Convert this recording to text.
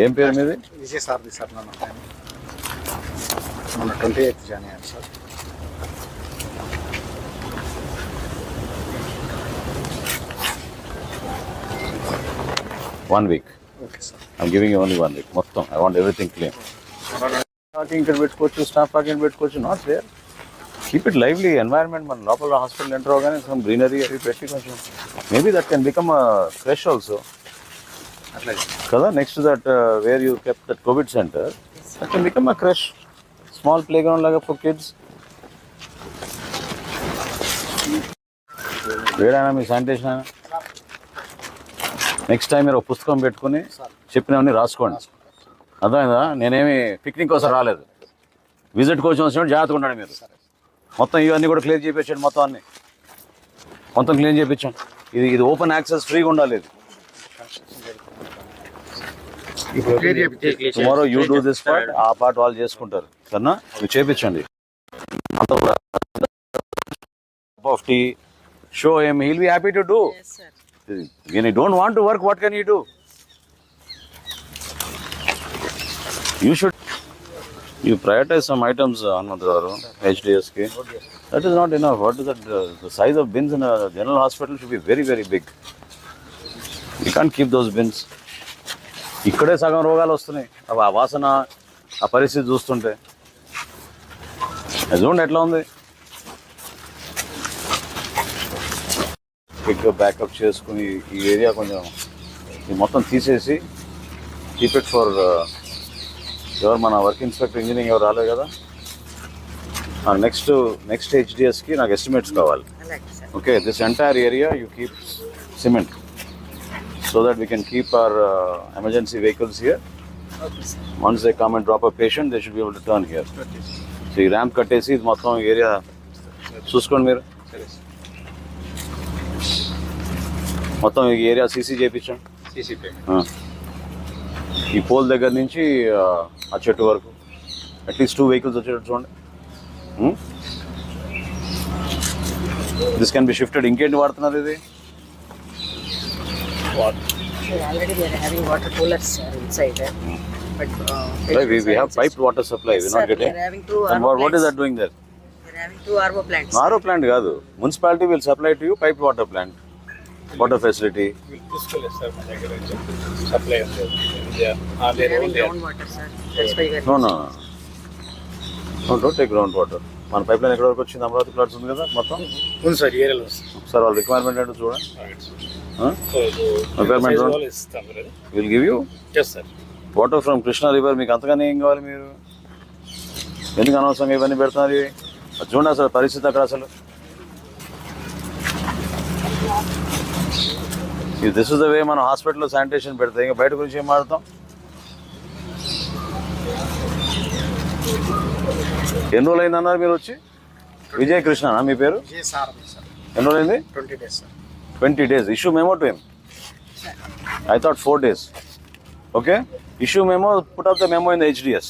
ఏం పేరు మీది? విజయసారథి సార్. మన 28th join sir. One week. Okay sir. I'm giving you only 1 week. మొత్తం I want everything clean. Parking ఇక్కడ పెట్టుకోవచ్చు, స్టాఫ్ పార్కింగ్ పెట్టుకోవచ్చు. Not there. Keep it lively environment. మన లోపల హాస్పిటల్ ఎంటర్ అవగానే సమ్ గ్రీనరీ అవి పెట్టి కొంచెం maybe that can become fresh also కదా. Next that where you kept that COVID centre, that can become a creche, small play ground లాగా for kids. వేడైనా మీ శానిటేషన్ అయినా నెక్స్ట్ టైం మీరు ఒక పుస్తకం పెట్టుకుని చెప్పినవన్నీ రాసుకోండి. అర్థమైందా? నేనేమి పిక్నిక్ కోసం రాలేదు, విజిట్ కోసం వచ్చినప్పుడు జాగ్రత్తగా ఉండండి మీరు. మొత్తం ఇవన్నీ కూడా క్లియర్ చేయించండి. మొత్తం క్లీన్ చేయించాం. ఇది ఓపెన్ యాక్సెస్, ఫ్రీగా ఉండాలి. ఇది tomorrow you do this part, ఆ పార్ట్ వాళ్ళు చేసుకుంటారు. సరేనా? ఇవి చేయించండి. After show him, he'll be happy to do. When you don't want to work, what can you do? You prioritize some items, Anmadaru, HDS ki. That is not enough. What is that? The size of bins in a general hospital should be very, very big. You can't keep those bins. ఇక్కడే సగం రోగాలు వస్తున్నాయి. ఆ వాసన, ఆ పరిస్థితి చూస్తుంటే చూడండి ఎట్లా ఉంది. క్విక్గా బ్యాకప్ చేసుకుని ఈ ఏరియా కొంచెం మొత్తం తీసేసి కీప్ ఇట్ ఫర్ ఎవరు మన వర్క్ ఇన్స్పెక్టర్ ఇంజనీరింగ్ ఎవరు రాలేదు కదా. నెక్స్ట్ హెచ్డిఎస్కి నాకు ఎస్టిమేట్స్ కావాలి. Okay, this entire area you keep cement so that we can keep our emergency vehicles here. Once they come and drop a patient, they should be able to turn here. So ఈ ramp కట్టేసి ఇది మొత్తం area చూసుకోండి మీరు. మొత్తం ఈ area CC చేయించండి. ఈ పోల్ దగ్గర నుంచి ఆ చెట్టు వరకు అట్లీస్ట్ 2 vehicles వచ్చేటట్టు చూడండి. This can be shifted. ఇంకేంటి వాడుతున్నారు ఇది? We have piped water supply. We're not getting. And what is that doing there? We're having 2 RO plants. RO plant కాదు, municipality will supply to you piped water plant. Water facility. Supply groundwater, sir. That's why we're No, don't take ground water. మన pipe line ఎక్కడ వరకు వచ్చింది? Amaravati plots ఉంది కదా మొత్తం. ఉంది sir, ఏరియాలో సార్ వాళ్ళ రిక్వైర్మెంట్ ఏంటో చూడండి. Requirement will give you water from Krishna river. మీకు అంతగానే ఏం కావాలి? మీరు ఎందుకు అనవసరంగా ఇవన్నీ పెడుతున్నారు? చూడండి అసలు పరిస్థితి అక్కడ. అసలు దిస్ ఇస్ ద వే మనం హాస్పిటల్లో శానిటేషన్ పెడతాం. ఇంకా బయట గురించి ఏం మాట్లాడతాం? ఎన్ని రోజులు అయింది అన్నారు మీరు వచ్చి? విజయ్ కృష్ణ మీ పేరు? ఎన్ని రోజులు అయింది? 20 days sir. 20 days. Issue memo to him. I thought 4 days. Okay? Issue memo, put up the memo in the HDS.